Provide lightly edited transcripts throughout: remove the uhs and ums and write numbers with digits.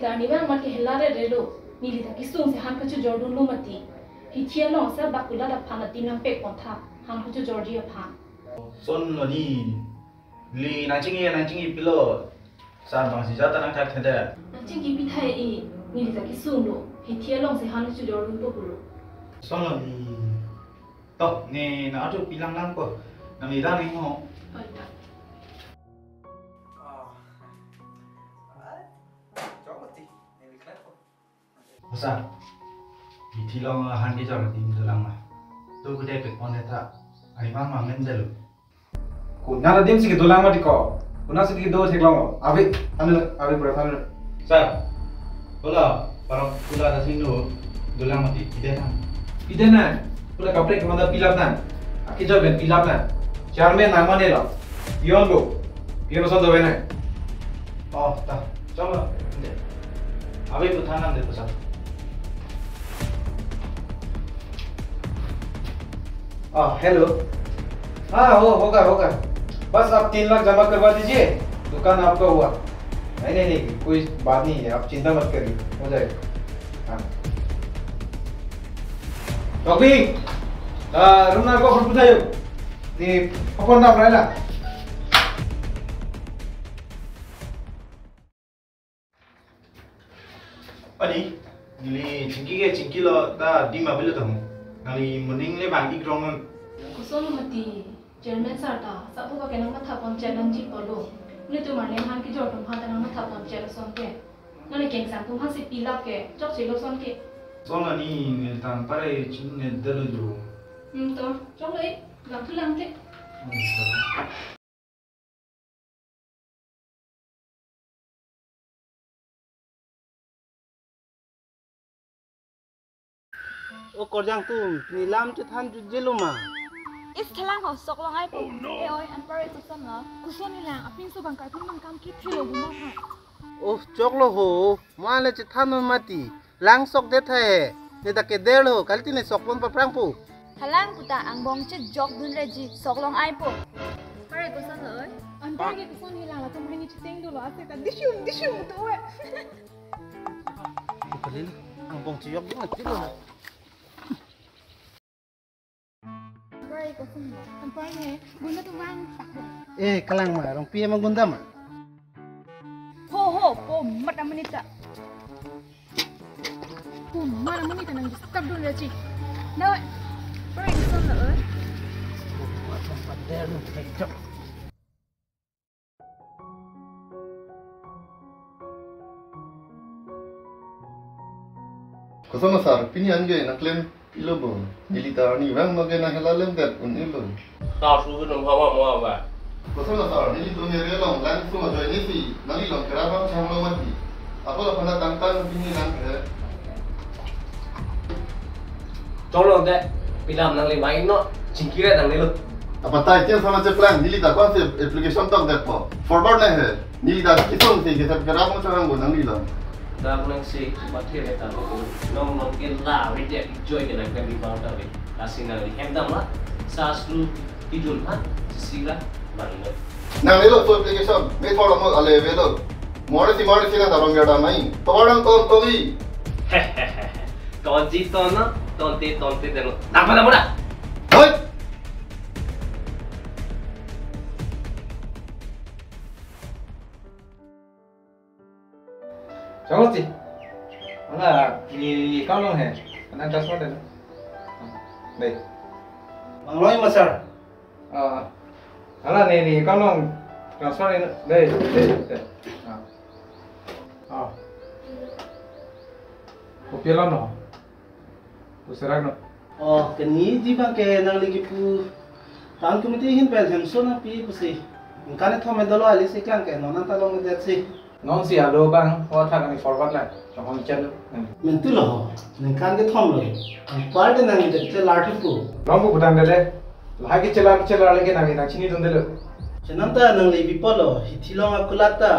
nilita ni bang mat ke helare relo nilita kisung se han kachu Jordan lo mati hitia long sa bakula da phana tinang pek potha han kachu Georgia pha son lo ni li nancingi pilo sa bang si jata nang thak theda nancingi pi thai e nilita kisung lo hitia long se han kachu Jordan lo bulu son lo ni to ne na atu pilang lang ko nang ida ni ho Masa, di long handi jangan tim dalam mah. Tu kita pek on eta, ani mang mangen dulu. Kuna na dim sih dolang mah diko. Kuna sih do theklang. Abi berapa? Sir, bola, para kula da sinu dolang mati ide kan. Ide na. Kula kapre ke mana pilap na. Aki jo ben pilap na. Chairman nama ne lo. Pion go. Pion so do bene. Oh, tak. Coba. Abi putanan deh pesat. Hello हाँ होगा बस आप 3 लाख जमा करवा दीजिए दुकान आपका हुआ नहीं कोई बात नहीं है आप चिंता मत करिए हो जाएगा हाँ रॉबी रुना को फुट बुझायो नी अपन नाम Raila Ani, nili cingki lo ta di mobil tu. Nali mending le bang ikrong. Kusolo mati German sarta sabu ka kenang matha pon channel ji polo ni tu marne han ki jor tum hata nang matha pon channel son ke nani keng sang tum han si pilap ke chok chilo son ke Son ni nil tan pare cing ne dalu jo. to chok le lam tu lam ke O korjang tu nilam tu than jelo ma. Is thalang ho sok long ai po. E oi an pare tu san na. Kuson ni lang apin so bang ka thum bang kam ki thilo guma ha. O choklo ho male tu than mati. Lang sok de the. Ne ta ke delo kalti ne sok pon pa prang pu. Thalang puta ang bong che jok dun reji sok long ai po. Pare kuson oi. An pare ke kuson ni lang la tum rini chiteng do lo ase ta dishum to we. Kalil ang bong chi yok ding ti lo. An pare ne bunda tu mang tak. Eh kalang ma rong pie magunda ma. Ho po mat amanita. Po mat amanita nang disturb dun reji. Na pare kuson oi. Padel no cek. Kusama sar pini anje na claim ilobo ilita ni bang mage na helalem dat un ilo Tao suruh nombor apa apa. kusama sar ni to ne relong lan so join ni si nali long kera bang chamlo mati apa la phana tangtan pini lang ke Tolong deh, pilam nang lima ini, cingkira nang nilu. apa tai chen sama che plan nilita concept application tong dat po forward na he nilita kisong si ke sab kera bang chamlo go nang nilo Dah nang si mati ada tahu. Nong kita reject joy kita kan di bawah tadi. Kasih nang hem lah. Saslu idul han sila bangga. nang nilo so application me thoda mo ale velo modesi na darong gada mai todang ton togi Hehehe. Tonti tona, tonti deno. Apa dah muda? hoi चलो जी अला ये कौन लोग हैं अना 10 मिनट है नहीं Bang loi ma sir. अला नहीं कौन लोग ट्रांसफर नहीं हाँ कोपिला ना pusara no Oh kani jiba ke nang lagi pu tang kumite hin pe hem so na pi pu se. Kane thome dalo ali se klang ke nona ta long de se. non si alo bang ho tha kani forward la chong chen Men tu lo. Nang kan ke thom lo. Part nang de che lati pu. long bu budan de lagi chela lagi nang na chini dun de lo Chenam ta nang le bi polo hitilong akulata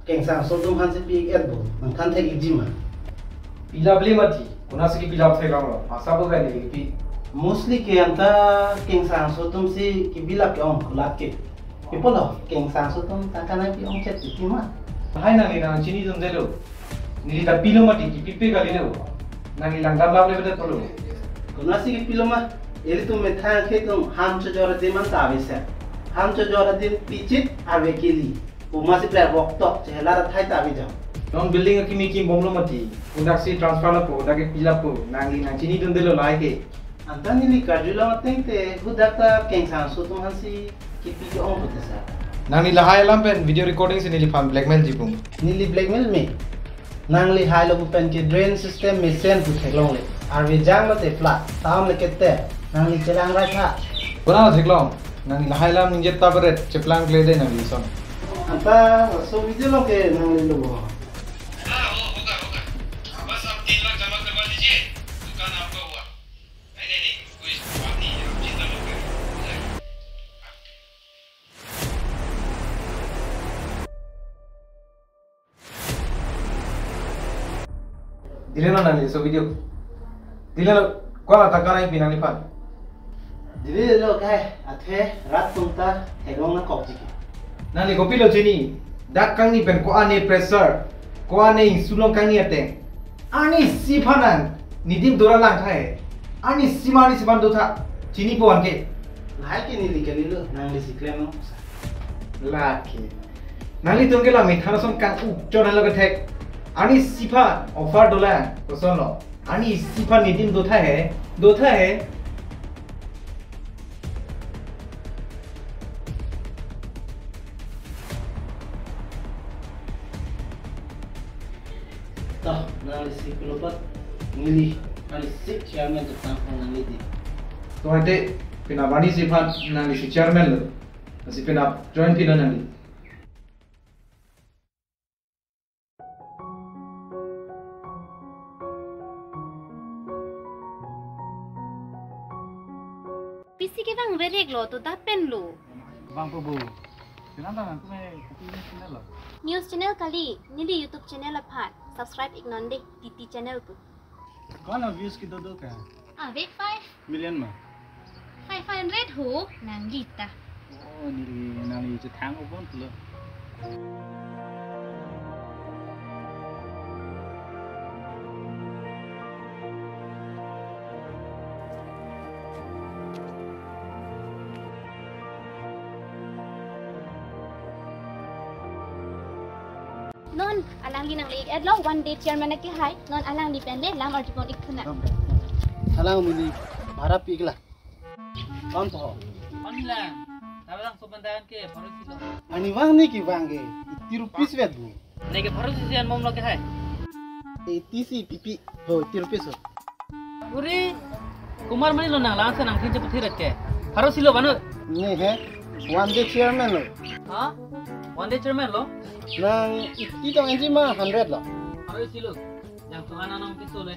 keng sang so dum han se pi et bo. Nang kan the jima. pila beli mati kuna se ki pila the long lo asa bo ga ni pi Mostly ke anta keng sang so dum se ki bila ke ong kulat ke. People keng sang so dum ta kana pi ong chet ti ma. hai nang ni na chini dun de lo nilita pilo mati pipe kali le nang ilang gamla le betul perlu Kuna sih pilo mah, ini tuh metang kita ham cojora di mana tahu sih, ham cojora di picit awe kili, masih player waktu, cehelar thai tahu jam. non building aki miki bomlo mati undak si transfer lapo undak ke pila po nang ina chini dundelo laike Anta nili kajula mateng te, hudata kengsan so tuh hansi kipi ke om betul sah. nang nila hai lampen video recording se nili fan blackmail jipung Nili blackmail me, nang li hai lagu pen ke drain system me sen tu thelong le, arwe jang mate flat, tahu le kete, nang li celang raja. Bona thiklong nang nila hai lam ninjet tabret cheplang klede nang li son Anta so video lo ke nang li logo. बस आप 3 लाख जमा करवा दीजिए दुकान आपका हुआ नहीं कोई बात नहीं है आप चिंता मत करिए Dilena nang so video Dilena kau tak kena yang pinang lipat Jadi lo kai, athe rat tunta hegong na kok jiki. nang kopi lo sini dak kang ni pen ko ane pressure ko ane sulong kang ni ate ani sifanan nidim dora lang thai ani simani sipan do tha chini po anke Lahai ke nili ke nilo, nang li siklem no. laki nali tungke la mithana son kang u chona loge thek ani sifa offer dola kosono ani sifa nidim do tha hai Toh, nang li siklopat nili, nang li sik chairman tu tang nang li di. to ate pina bani sifa nang si chairman lo si pina join pina nang PC ke bang berek lo tu dapen lo. bang probo kenapa nang kau kopi ni channel lo News channel kali, nili YouTube channel apa? Subscribe ignon deh TT channel tu. kau na views kita do ka Wait 5 million ma 500 ho nang lita. oh ni nang ni thang upon lo Non alang li nang li adlo one day chairman na ke hai non alang li pen le lam artipon ikuna. Halang nili, harap pigla. Kon to. Onilang, tawalang sobandagan ke baru kilo. Ani wang ni ki wange, iti rupees vet bu. Nege baru sisian mom lo ke hai. TC pipi, ho iti rupees ho. Uri, kumar mani lo nang langsa nang kinje puthi rakke. Baru silo banu. Ni he, one day chairman lo. Ha? One day chairman lo? Nang iti tong enji ma 100 lo. Baru silo. Yang tuhana nang piso le.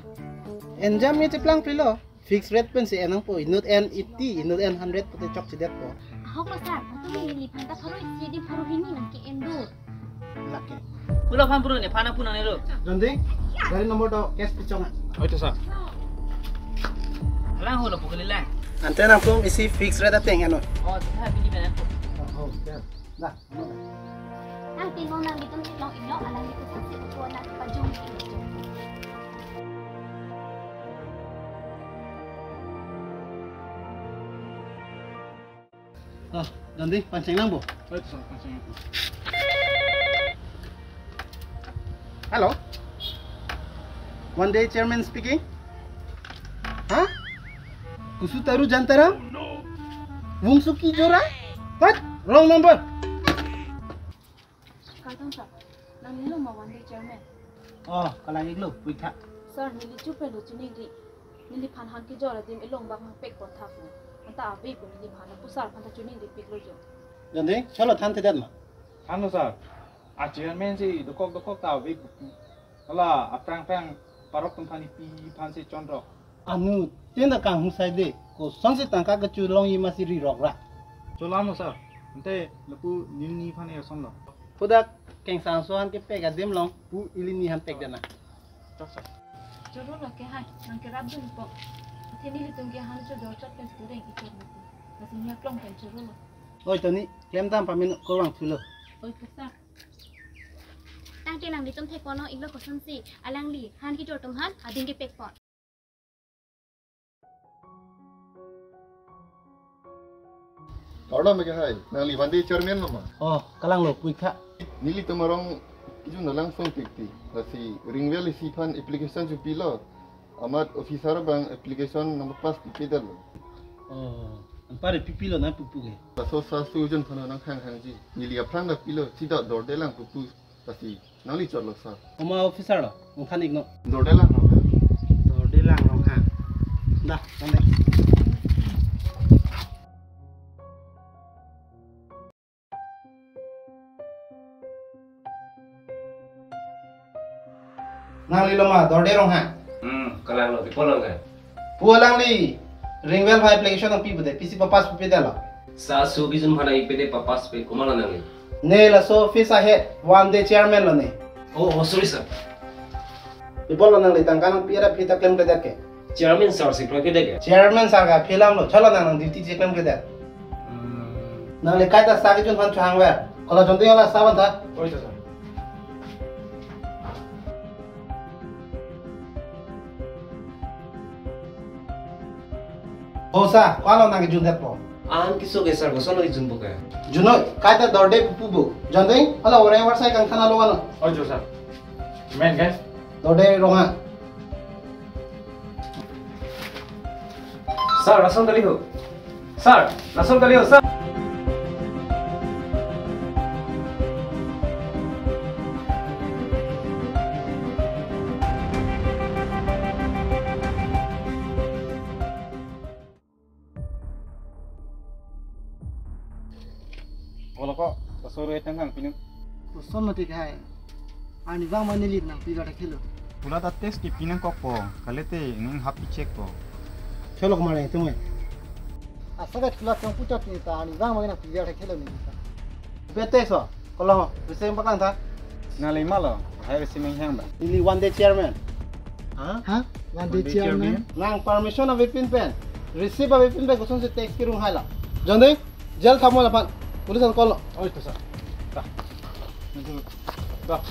Enjam ni tiplang pilo. Fixed rate pen si enang po, inut en iti, inut en 100 puti chok si det po. Ahok lo sar, atu ni li panta baru jadi baru ini nang ke endur. Laki. Pulau pampuru ni, pana puna ni lo. Jondi, dari nomor do cash pichong. oh itu sah Lang ho lo pukuli lang. Ante nang pum isi fixed rate ateng ano. Oh, saya bini benar. Oh, ya. Dah, ano. Ang tinong nang ditong silong inyo alang dito sa si utuan na pajong inyo. Oh, Jondi, pancing nang bu. oh itu sah pancing Hello. One day chairman speaking. Huh? Kusu taru jantara? Wung suki jora? What? Wrong number. Kartong sa nang nilo ma one day chairman Oh, kalang iglo, wika. sir nili chupe lo chuni ri nili phan han ki jora dim ilong bak mang pek ko thak mo anta abe ko nili bhana pusar phanta chuni ri pek lo jo Jondi, chalo than tedat ma. ano sah chairman si dokok tahu big ala aprang parok tumpani pi pansi chondro Anu, tenda kang husai de. Ko sonsi tangka ke chulong yi masih ri rok ra. cholano sah ente lepu nini pani asam lo Pudak keng sansohan ke pega dem long pu ilini han peg dana. cok sah joro lo ke hai nang ke rab dun po the nili tung ke han cho do chot pen student ikot mo na sinya klong pen joro lo Oi Tony, klem tam pamin korang tulo. oi pusar Tang alang ti nang di tum thek pono iglo kosun si alang li han ki jor tum han ading ki pek pot. Orang mereka hai, nang li bandi chairman lama. Oh, kalang lo quick ha. Nili tumarong itu langsung pikti. Lasi ringwell isi fan application ju pilo. Amat officer bang application nomor pas pipedal. Oh, ampare pipilo na pupu ke. Paso sa sujon fana nang hang ji. Nili aplang da pilo sida dordelang pupu lasi nang li chorlo sa. Oma officer lo, mukhanik no. Dordelang no. Dordelang no ha. Dah, sampai. Nang li loma dorderong ha. Kalang lo dipolong kan. Pulang li ringwell by application ng pibu de PC papas pipedala. Sa subizun phana ipede papas pe kumala nang. Ne la so office ahead one day chairman lo ne. Oh sorry sir. Ipolo nang li tangkanang pira pita claim ke deke. Chairman sir si pro ke deke. Chairman sir ka film lo chalo nang duty che claim ke dek. Nang li kaita sa ki jun phan changwa. Kalau jonti ala saban tha. Oi sir. Osa, kalau nang jun det po. An kiso ke sir gosono ijun buka. Juno kaita dorde pupu bu. Jonti ala ore war sai kang thana lo ano. Oi sir. Men guys. Dorde ronga. Sir, langsung kali ho. Sir, langsung kali ho sir. Kalau kok sore tenggang pinang. Son mati kai. Ani bang mani lid nang pira kilo. Pula da test ki pinang kok po. Kalete ning happy check po. Chalo kumare tume. Asal kita komputer ni ta ani bang mani nang pira kilo ni. Bete so. Kalau bisa yang pakai ta. Ngalai malo. Hai receiving hang ba. Ini one day chairman. Ha? One day chairman. Nang permission of Vipin pen. Receive of Vipin pen kusun se text kirung hala. Jande, jal thamo lapan. Pulisan call. Oi sir. Dah. Dah.